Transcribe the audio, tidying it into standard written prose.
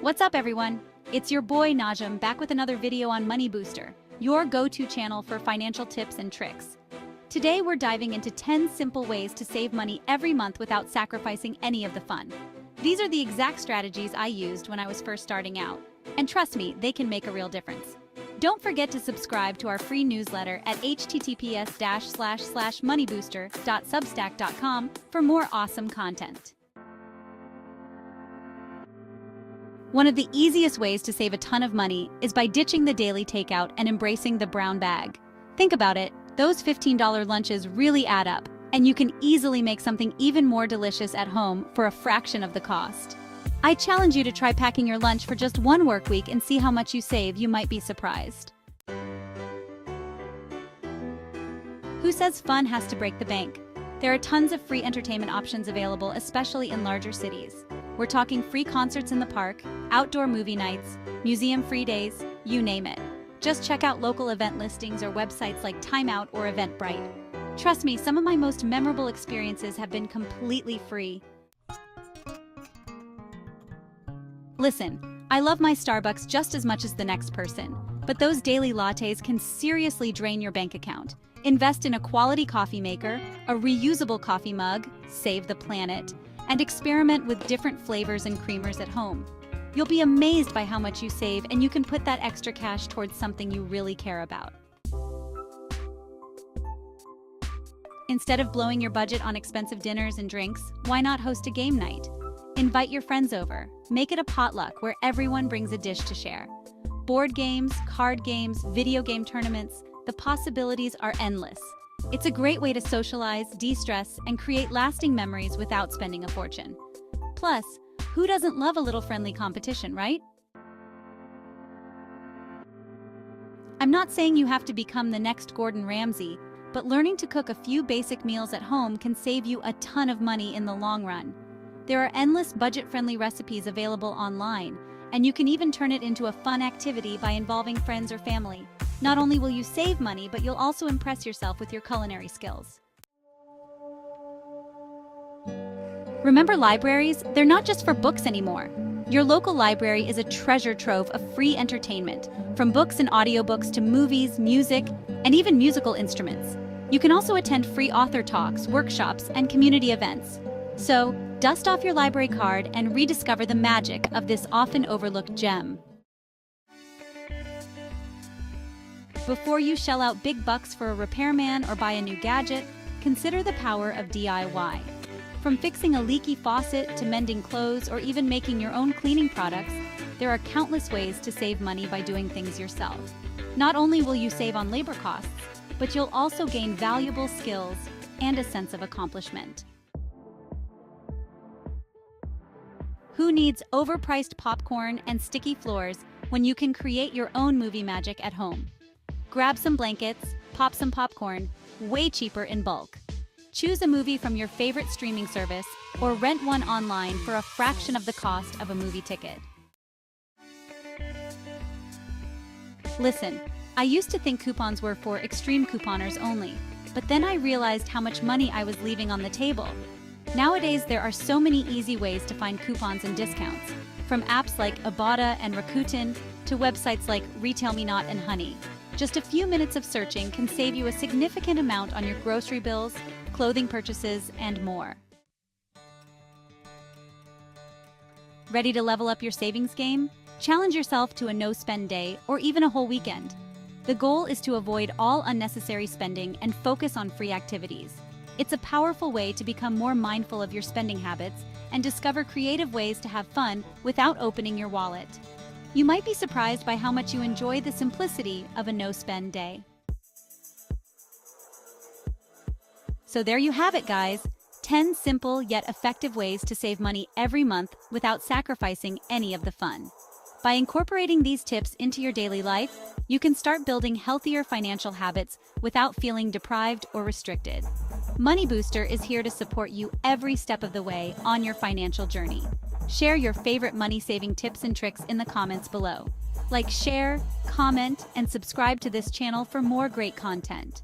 What's up, everyone? It's your boy Najm back with another video on Money Booster, your go-to channel for financial tips and tricks. Today we're diving into 10 simple ways to save money every month without sacrificing any of the fun. These are the exact strategies I used when I was first starting out, and trust me, they can make a real difference. Don't forget to subscribe to our free newsletter at https://moneybooster.substack.com for more awesome content. One of the easiest ways to save a ton of money is by ditching the daily takeout and embracing the brown bag. Think about it, those $15 lunches really add up, and you can easily make something even more delicious at home for a fraction of the cost. I challenge you to try packing your lunch for just one work week and see how much you save. You might be surprised. Who says fun has to break the bank? There are tons of free entertainment options available, especially in larger cities. We're talking free concerts in the park, outdoor movie nights, museum-free days, you name it. Just check out local event listings or websites like Time Out or Eventbrite. Trust me, some of my most memorable experiences have been completely free. Listen, I love my Starbucks just as much as the next person, but those daily lattes can seriously drain your bank account. Invest in a quality coffee maker, a reusable coffee mug, save the planet, and experiment with different flavors and creamers at home. You'll be amazed by how much you save, and you can put that extra cash towards something you really care about. Instead of blowing your budget on expensive dinners and drinks, why not host a game night? Invite your friends over. Make it a potluck where everyone brings a dish to share. Board games, card games, video game tournaments, the possibilities are endless. It's a great way to socialize, de-stress, and create lasting memories without spending a fortune. Plus, who doesn't love a little friendly competition, right? I'm not saying you have to become the next Gordon Ramsay, but learning to cook a few basic meals at home can save you a ton of money in the long run. There are endless budget-friendly recipes available online, and you can even turn it into a fun activity by involving friends or family. Not only will you save money, but you'll also impress yourself with your culinary skills. Remember libraries? They're not just for books anymore. Your local library is a treasure trove of free entertainment, from books and audiobooks to movies, music, and even musical instruments. You can also attend free author talks, workshops, and community events. So, dust off your library card and rediscover the magic of this often overlooked gem. Before you shell out big bucks for a repairman or buy a new gadget, consider the power of DIY. From fixing a leaky faucet to mending clothes or even making your own cleaning products, there are countless ways to save money by doing things yourself. Not only will you save on labor costs, but you'll also gain valuable skills and a sense of accomplishment. Who needs overpriced popcorn and sticky floors when you can create your own movie magic at home? Grab some blankets, pop some popcorn, way cheaper in bulk. Choose a movie from your favorite streaming service or rent one online for a fraction of the cost of a movie ticket. Listen, I used to think coupons were for extreme couponers only, but then I realized how much money I was leaving on the table. Nowadays, there are so many easy ways to find coupons and discounts, from apps like Ibotta and Rakuten to websites like RetailMeNot and Honey. Just a few minutes of searching can save you a significant amount on your grocery bills, clothing purchases, and more. Ready to level up your savings game? Challenge yourself to a no-spend day or even a whole weekend. The goal is to avoid all unnecessary spending and focus on free activities. It's a powerful way to become more mindful of your spending habits and discover creative ways to have fun without opening your wallet. You might be surprised by how much you enjoy the simplicity of a no-spend day. So there you have it, guys. 10 simple yet effective ways to save money every month without sacrificing any of the fun. By incorporating these tips into your daily life, you can start building healthier financial habits without feeling deprived or restricted. Money Booster is here to support you every step of the way on your financial journey. Share your favorite money-saving tips and tricks in the comments below. Like, share, comment, and subscribe to this channel for more great content.